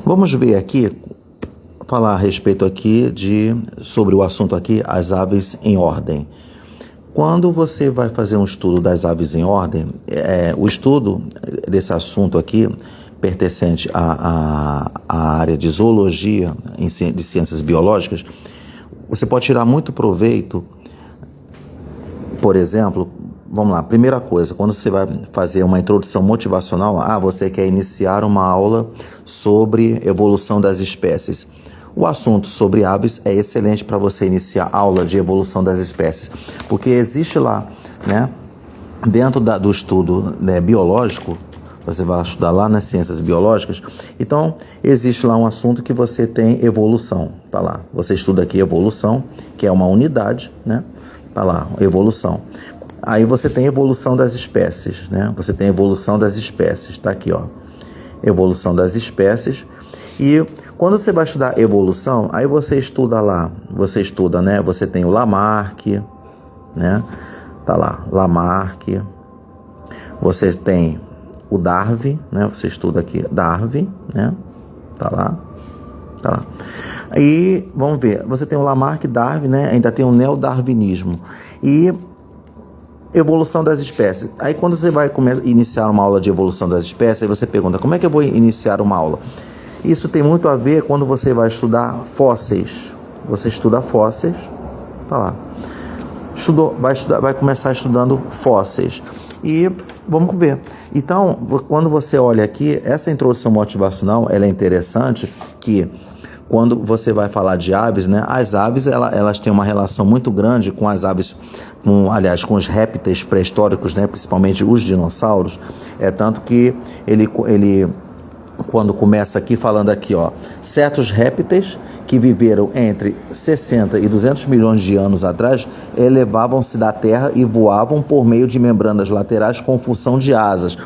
Vamos ver aqui, falar a respeito aqui sobre o assunto aqui, as aves em ordem. Quando você vai fazer um estudo das aves em ordem, o estudo desse assunto aqui, pertencente à área de zoologia, de ciências biológicas, você pode tirar muito proveito. Por exemplo, vamos lá, primeira coisa, quando você vai fazer uma introdução motivacional, você quer iniciar uma aula sobre evolução das espécies. O assunto sobre aves é excelente para você iniciar a aula de evolução das espécies, porque existe lá, dentro do estudo biológico, você vai estudar lá nas ciências biológicas, então existe lá um assunto que você tem evolução, tá lá, você estuda aqui evolução, que é uma unidade, tá lá, evolução. Aí você tem evolução das espécies, você tem evolução das espécies, tá aqui, ó, evolução das espécies. E quando você vai estudar evolução, aí você estuda lá, você tem o Lamarck, tá lá, Lamarck, você tem o Darwin, você estuda aqui Darwin, tá lá. E vamos ver, você tem o Lamarck, Darwin, ainda tem o neodarwinismo e evolução das espécies. Aí quando você vai iniciar uma aula de evolução das espécies, aí você pergunta, como é que eu vou iniciar uma aula? Isso tem muito a ver quando você vai estudar fósseis. Você estuda fósseis, tá lá. Vai começar estudando fósseis. E vamos ver. Então, quando você olha aqui, essa introdução motivacional, ela é interessante que quando você vai falar de aves, as aves elas têm uma relação muito grande com as aves, com os répteis pré-históricos, principalmente os dinossauros. É tanto que ele quando começa aqui falando aqui, ó, certos répteis que viveram entre 60 e 200 milhões de anos atrás elevavam-se da terra e voavam por meio de membranas laterais com função de asas.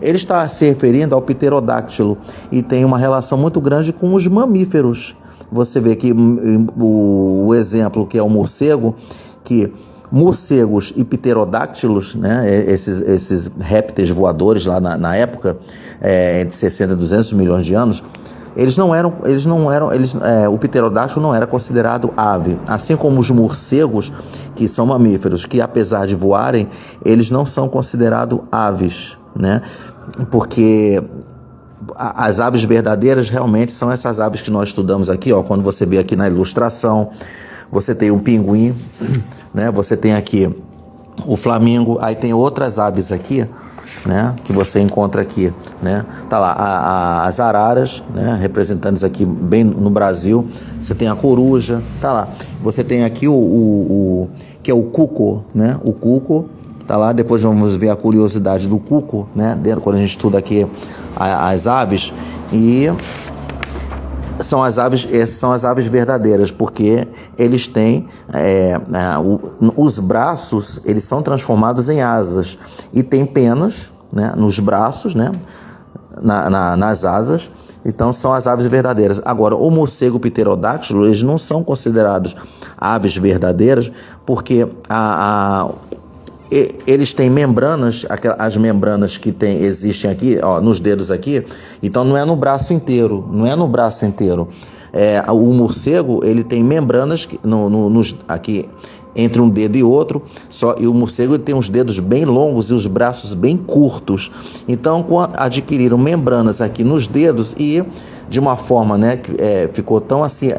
Ele está se referindo ao pterodáctilo e tem uma relação muito grande com os mamíferos. Você vê que o exemplo que é o morcego, que morcegos e pterodáctilos, esses répteis voadores lá na época, entre 60 e 200 milhões de anos, o pterodáctilo não era considerado ave, assim como os morcegos, que são mamíferos, que apesar de voarem, eles não são considerados aves, porque as aves verdadeiras realmente são essas aves que nós estudamos aqui, ó, quando você vê aqui na ilustração, você tem um pinguim, você tem aqui o flamingo, aí tem outras aves aqui, que você encontra aqui, tá lá as araras, representantes aqui bem no Brasil, você tem a coruja, tá lá, você tem aqui o que é o cuco, o cuco, tá lá, depois vamos ver a curiosidade do cuco, quando a gente estuda aqui as aves, e essas são as aves verdadeiras, porque eles têm os braços, eles são transformados em asas e tem penas, nos braços, nas asas. Então são as aves verdadeiras. Agora, o morcego pterodáctilo, eles não são considerados aves verdadeiras, porque eles têm membranas, as membranas que existem aqui, ó, nos dedos aqui, então não é no braço inteiro, o morcego, ele tem membranas aqui entre um dedo e outro, e o morcego ele tem os dedos bem longos e os braços bem curtos. Então, adquiriram membranas aqui nos dedos e de uma forma, que ficou tão assim,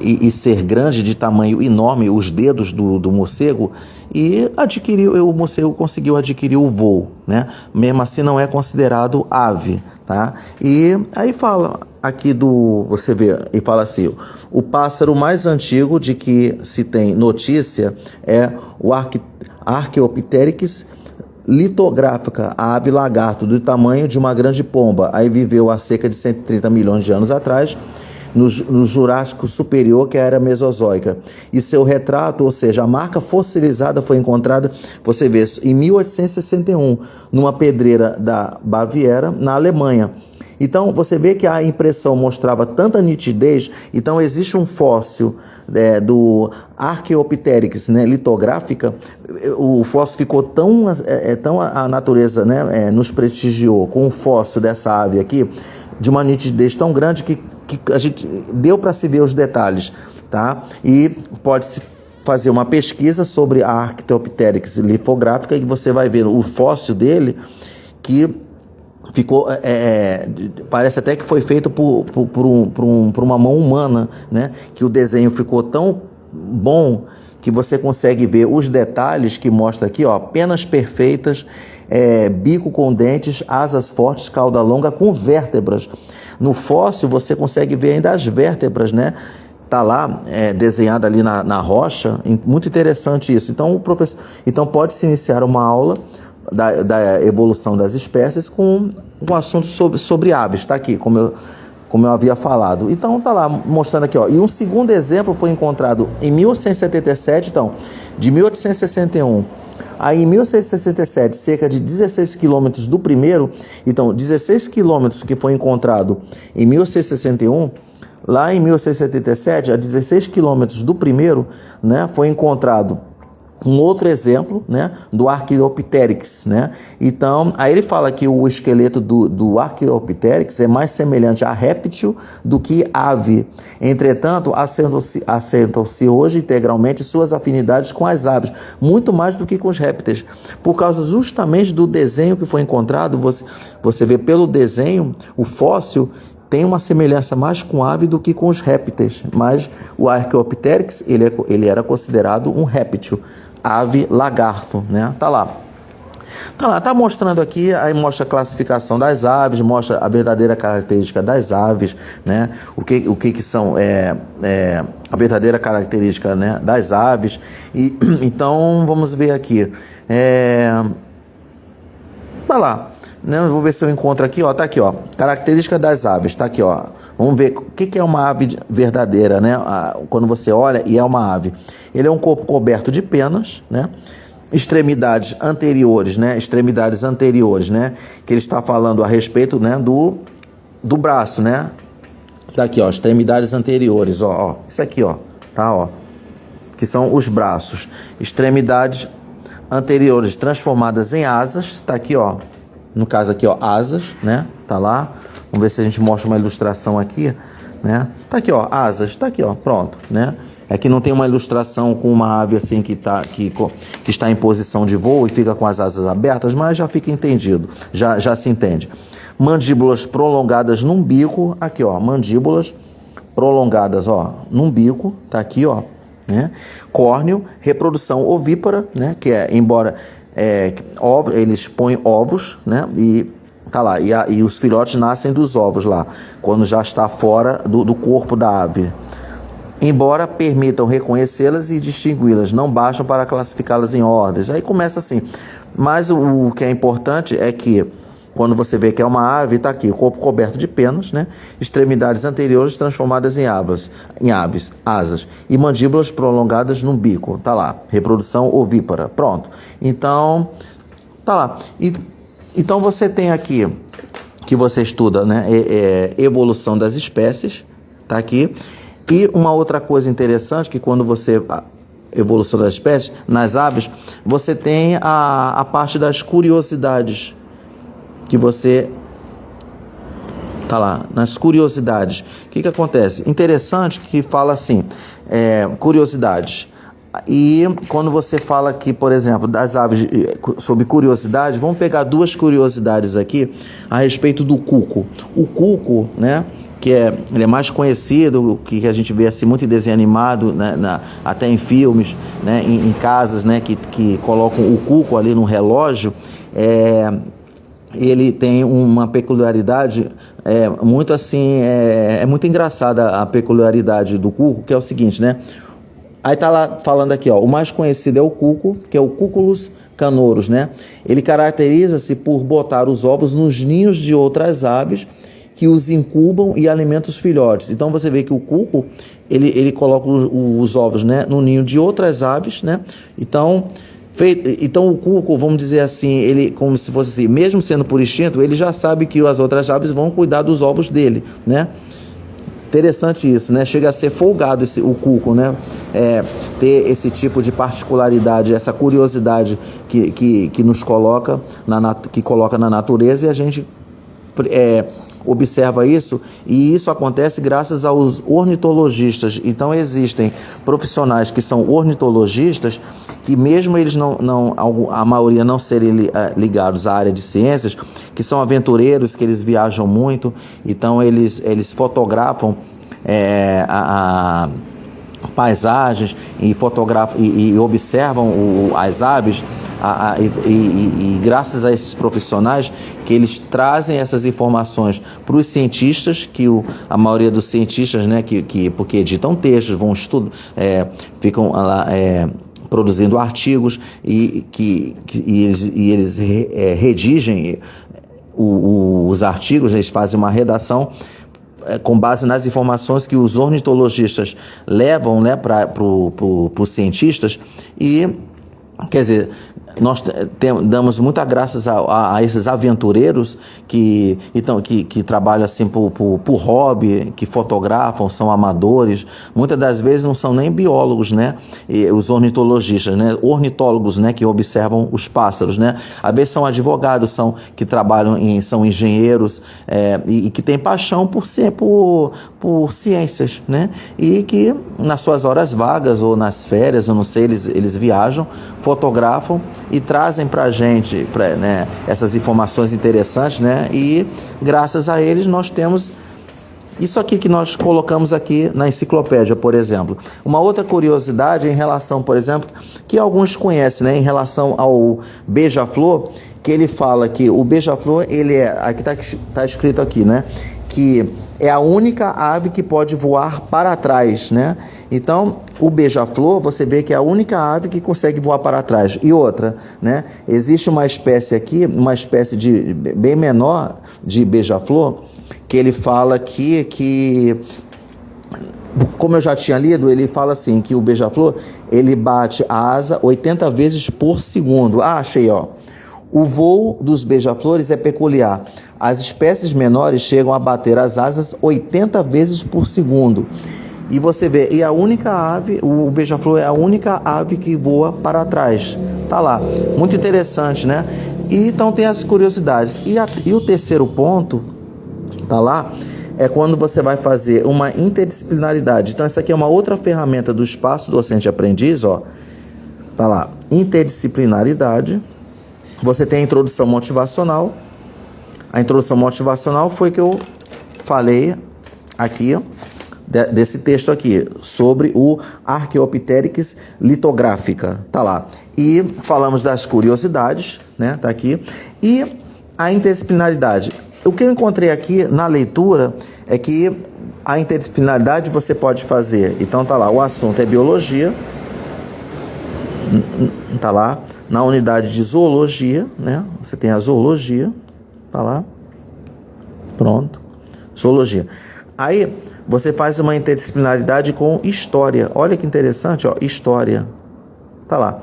e ser grande, de tamanho enorme, os dedos do morcego, e o morcego conseguiu adquirir o voo, mesmo assim não é considerado ave, tá? E aí fala aqui você vê, e fala assim, o pássaro mais antigo de que se tem notícia é o Archaeopteryx litográfica, a ave lagarto do tamanho de uma grande pomba, aí viveu há cerca de 130 milhões de anos atrás, no Jurássico Superior, que era Mesozoica. E seu retrato, ou seja, a marca fossilizada foi encontrada, você vê, em 1861, numa pedreira da Baviera, na Alemanha. Então, você vê que a impressão mostrava tanta nitidez. Então, existe um fóssil do Archaeopteryx, né, litográfica. O fóssil ficou tão a natureza, né, nos prestigiou com o fóssil dessa ave aqui, de uma nitidez tão grande que a gente deu para se ver os detalhes, tá? E pode-se fazer uma pesquisa sobre a Archaeopteryx litográfica e você vai ver o fóssil dele que ficou, parece até que foi feito por uma mão humana, né? Que o desenho ficou tão bom que você consegue ver os detalhes que mostra aqui, ó, penas perfeitas, bico com dentes, asas fortes, cauda longa com vértebras. No fóssil você consegue ver ainda as vértebras, né? Tá lá desenhada ali na rocha. Muito interessante isso. Então pode-se iniciar uma aula da evolução das espécies com um assunto sobre aves. Está aqui, como eu havia falado. Então tá lá mostrando aqui, ó. E um segundo exemplo foi encontrado em 1877, então, de 1861. Aí em 1867, cerca de 16 quilômetros do primeiro, então 16 quilômetros que foi encontrado em 1861, lá em 1877, a 16 quilômetros do primeiro, né, foi encontrado um outro exemplo, né, do Archaeopteryx, né? Então, aí ele fala que o esqueleto do Archaeopteryx é mais semelhante a réptil do que ave. Entretanto, assentam-se hoje integralmente suas afinidades com as aves, muito mais do que com os répteis. Por causa justamente do desenho que foi encontrado, você vê pelo desenho, o fóssil tem uma semelhança mais com ave do que com os répteis, mas o Archaeopteryx, ele era considerado um réptil, ave lagarto, né? Tá mostrando aqui, aí mostra a classificação das aves, mostra a verdadeira característica das aves, né? O que são a verdadeira característica, né, das aves. E então vamos ver aqui, vai lá. Eu vou ver se eu encontro aqui, ó, tá aqui, ó, característica das aves, tá aqui, ó. Vamos ver o que é uma ave verdadeira, né? Quando você olha e é uma ave, ele é um corpo coberto de penas, né? Extremidades anteriores, né? Que ele está falando a respeito, né, do braço, né? Tá aqui, ó, extremidades anteriores, ó, isso aqui, ó, tá, ó, que são os braços, extremidades anteriores transformadas em asas, tá aqui, ó. No caso aqui, ó, asas, né? Tá lá. Vamos ver se a gente mostra uma ilustração aqui, né? Tá aqui, ó, asas. Tá aqui, ó, pronto, né? É que não tem uma ilustração com uma ave assim que está em posição de voo e fica com as asas abertas, mas já fica entendido, já se entende. Mandíbulas prolongadas num bico, aqui, ó, mandíbulas prolongadas, ó, num bico, tá aqui, ó, né? Córneo, reprodução ovípara, né? Que embora eles põem ovos, né? E tá lá, e os filhotes nascem dos ovos lá, quando já está fora do corpo da ave. Embora permitam reconhecê-las e distingui-las, não bastam para classificá-las em ordens. Aí começa assim. Mas o que é importante é que quando você vê que é uma ave, está aqui, o corpo coberto de penas, né? Extremidades anteriores transformadas em aves, asas, e mandíbulas prolongadas no bico, tá lá, reprodução ovípara, pronto. Então, tá lá. Então você tem aqui, que você estuda, né, evolução das espécies, tá aqui. E uma outra coisa interessante, que quando você... evolução das espécies, nas aves, você tem a parte das curiosidades, que você tá lá, nas curiosidades. O que acontece? Interessante que fala assim, curiosidades. E quando você fala aqui, por exemplo, das aves, sobre curiosidade, vamos pegar duas curiosidades aqui a respeito do cuco. O cuco, né, que ele é mais conhecido, que a gente vê assim muito em desenho animado, né, até em filmes, né, em casas, né, que colocam o cuco ali no relógio. Ele tem uma peculiaridade muito assim, muito engraçada a peculiaridade do cuco, que é o seguinte, né? Aí tá lá falando aqui, ó, o mais conhecido é o cuco, que é o Cuculus canorus, né? Ele caracteriza-se por botar os ovos nos ninhos de outras aves que os incubam e alimentam os filhotes. Então você vê que o cuco, ele coloca os ovos, né, no ninho de outras aves, né? Então Então o cuco, vamos dizer assim, ele como se fosse assim, mesmo sendo por instinto, ele já sabe que as outras aves vão cuidar dos ovos dele, né? Interessante isso, né? Chega a ser folgado o cuco, né? Ter esse tipo de particularidade, essa curiosidade que nos coloca que coloca na natureza, e a gente observa isso, e isso acontece graças aos ornitologistas. Então existem profissionais que são ornitologistas, que mesmo eles a maioria não serem ligados à área de ciências, que são aventureiros, que eles viajam muito, então eles fotografam paisagens e fotografam e observam as aves, e graças a esses profissionais que eles trazem essas informações para os cientistas, a maioria dos cientistas, né, porque editam textos, vão ficam lá produzindo artigos e eles redigem os artigos, eles fazem uma redação com base nas informações que os ornitologistas levam, né, para os cientistas. E, quer dizer, nós damos muita graças a esses aventureiros que trabalham assim por hobby, que fotografam, são amadores, muitas das vezes não são nem biólogos, né? E os ornitologistas, né? Ornitólogos, né? Que observam os pássaros, né? Às vezes são advogados, que trabalham são engenheiros, e que têm paixão por ciências, né? E que nas suas horas vagas ou nas férias, eu não sei, eles viajam, fotografam e trazem para a gente, né, essas informações interessantes, né? E graças a eles nós temos isso aqui que nós colocamos aqui na enciclopédia, por exemplo. Uma outra curiosidade em relação, por exemplo, que alguns conhecem, né, em relação ao beija-flor, que ele fala que o beija-flor, aqui tá escrito aqui, né, que é a única ave que pode voar para trás, né? Então, o beija-flor, você vê que é a única ave que consegue voar para trás. E outra, né? Existe uma espécie aqui, uma espécie bem menor de beija-flor, que ele fala aqui que, como eu já tinha lido, ele fala assim, que o beija-flor, ele bate a asa 80 vezes por segundo. Achei, ó. O voo dos beija-flores é peculiar. As espécies menores chegam a bater as asas 80 vezes por segundo. E você vê, e a única ave, o beija-flor é a única ave que voa para trás. Tá lá, muito interessante, né? E então tem as curiosidades. E o terceiro ponto, tá lá, é quando você vai fazer uma interdisciplinaridade. Então essa aqui é uma outra ferramenta do Espaço Docente Aprendiz, ó. Tá lá, interdisciplinaridade. Você tem a introdução motivacional. A introdução motivacional foi que eu falei aqui, ó, desse texto aqui, sobre o Archaeopteryx litográfica, tá lá. E falamos das curiosidades, né, tá aqui. E a interdisciplinaridade. O que eu encontrei aqui na leitura é que a interdisciplinaridade você pode fazer. Então tá lá, o assunto é biologia, tá lá. Na unidade de zoologia, né, você tem a zoologia, tá lá. Pronto. Zoologia. Aí você faz uma interdisciplinaridade com história. Olha que interessante, ó, história. Tá lá.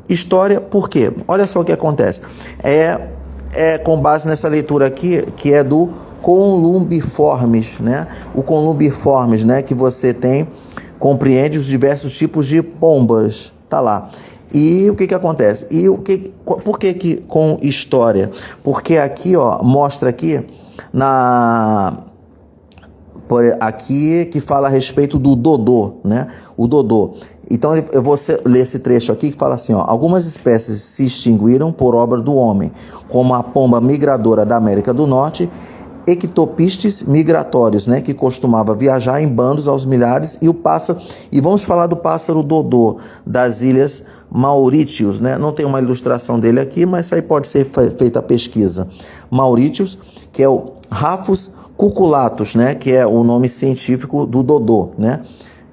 História, por quê? Olha só o que acontece. É com base nessa leitura aqui, que é do Columbiformes, né? O Columbiformes, né, que você compreende os diversos tipos de pombas. Tá lá. E o que acontece? Por que com história? Porque aqui, ó, mostra aqui aqui que fala a respeito do dodô, né? O dodô. Então eu vou ler esse trecho aqui que fala assim, ó: algumas espécies se extinguiram por obra do homem, como a pomba migradora da América do Norte, ectopistes migratórios, né, que costumava viajar em bandos aos milhares, e o pássaro, e vamos falar do pássaro dodô das ilhas Maurítios, né? Não tem uma ilustração dele aqui, mas isso aí pode ser feita a pesquisa. Maurítios, que é o Rhapus cuculatus, né, que é o nome científico do dodô, né?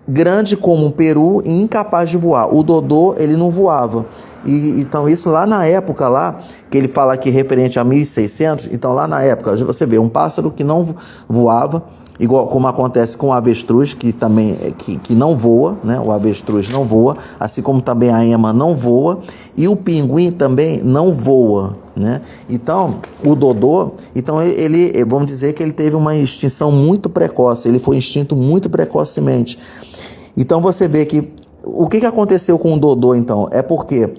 Grande como um peru e incapaz de voar. O dodô, ele não voava. E então isso lá na época lá, que ele fala aqui referente a 1600, então lá na época, você vê um pássaro que não voava, igual como acontece com o avestruz, que também que não voa, né? O avestruz não voa, assim como também a ema não voa, e o pinguim também não voa, né? Então, o dodô, então ele, vamos dizer que ele teve uma extinção muito precoce, ele foi extinto muito precocemente. Então você vê que o que aconteceu com o dodô então? É porque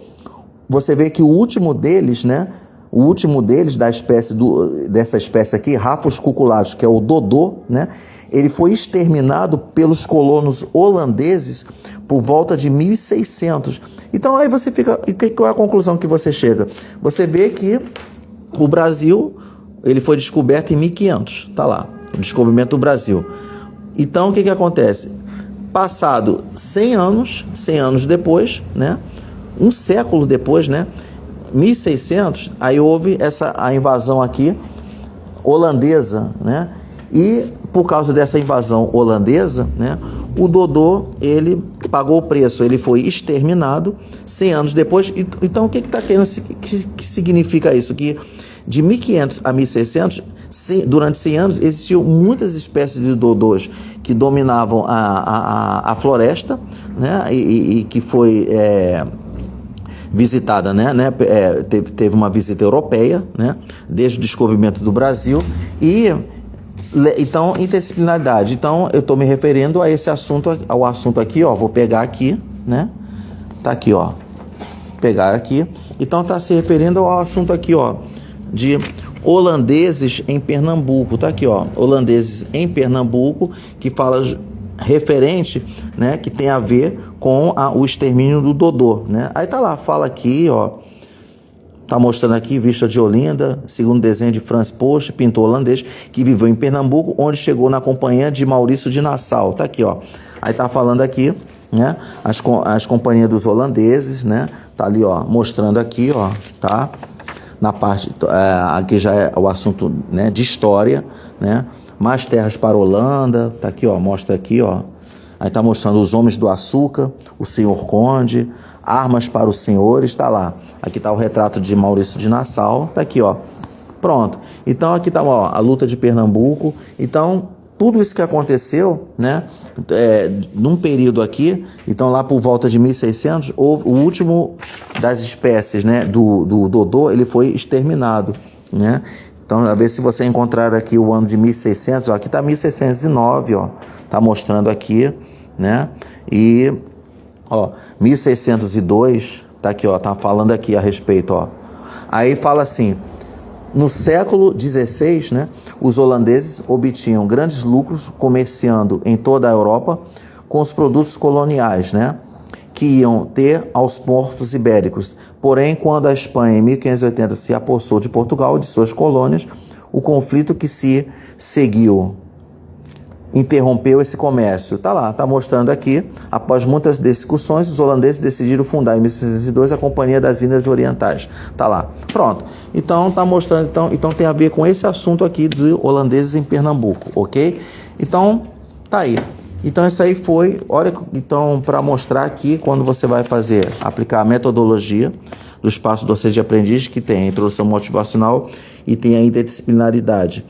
você vê que o último deles, né? O último deles da espécie dessa espécie aqui, Rhapus cuculatus, que é o dodô, né? Ele foi exterminado pelos colonos holandeses por volta de 1600. Então aí você fica, qual é a conclusão que você chega? Você vê que o Brasil, ele foi descoberto em 1500, tá lá, o descobrimento do Brasil. Então o que acontece? Passado 100 anos depois, né? Um século depois, né? 1600, aí houve a invasão aqui holandesa, né? E por causa dessa invasão holandesa, né? O dodô, ele pagou o preço, ele foi exterminado 100 anos depois. Então o que está querendo, que significa isso? Que de 1500 a 1600, durante 100 anos, existiam muitas espécies de dodôs que dominavam a floresta, né? E que foi visitada, né? Teve uma visita europeia, né? Desde o descobrimento do Brasil. E então, interdisciplinaridade. Então, eu estou me referindo a esse assunto, ao assunto aqui, ó. Vou pegar aqui, né? Tá aqui, ó. Pegar aqui. Então, está se referindo ao assunto aqui, ó, de holandeses em Pernambuco. Tá aqui, ó. Holandeses em Pernambuco, que fala referente, né, que tem a ver com o extermínio do dodô, né? Aí tá lá, fala aqui, ó, tá mostrando aqui Vista de Olinda, segundo desenho de Franz Post, pintor holandês, que viveu em Pernambuco, onde chegou na companhia de Maurício de Nassau. Tá aqui, ó. Aí tá falando aqui, né, as companhias dos holandeses, né? Tá ali, ó, mostrando aqui, ó, tá? Na parte, aqui já é o assunto, né, de história, né? Mais terras para a Holanda, tá aqui, ó, mostra aqui, ó. Aí tá mostrando os homens do açúcar, o senhor Conde, armas para os senhores, tá lá. Aqui tá o retrato de Maurício de Nassau, tá aqui, ó. Pronto. Então aqui tá, ó, a luta de Pernambuco. Então, tudo isso que aconteceu, né, num período aqui, então lá por volta de 1600, houve o último das espécies, né, do dodô, ele foi exterminado, né? Então, a ver se você encontrar aqui o ano de 1600, ó, aqui está 1609, ó, tá mostrando aqui, né? E, ó, 1602, tá aqui, ó, tá falando aqui a respeito, ó. Aí fala assim: no século XVI, né, os holandeses obtinham grandes lucros comerciando em toda a Europa com os produtos coloniais, né, que iam ter aos portos ibéricos. Porém, quando a Espanha, em 1580, se apossou de Portugal e de suas colônias, o conflito que se seguiu interrompeu esse comércio. Tá lá, tá mostrando aqui. Após muitas discussões, os holandeses decidiram fundar em 1602 a Companhia das Índias Orientais. Tá lá. Pronto. Então tá mostrando, então tem a ver com esse assunto aqui de holandeses em Pernambuco, OK? Então tá aí. Então isso aí foi, olha, então para mostrar aqui quando você vai aplicar a metodologia do espaço docente de aprendiz, que tem a introdução motivacional e tem a interdisciplinaridade.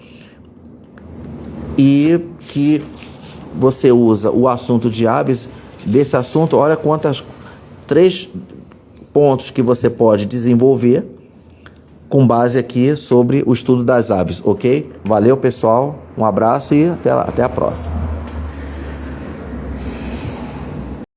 E que você usa o assunto de aves, desse assunto, olha quantas 3 pontos que você pode desenvolver com base aqui sobre o estudo das aves, OK? Valeu, pessoal, um abraço e até a próxima.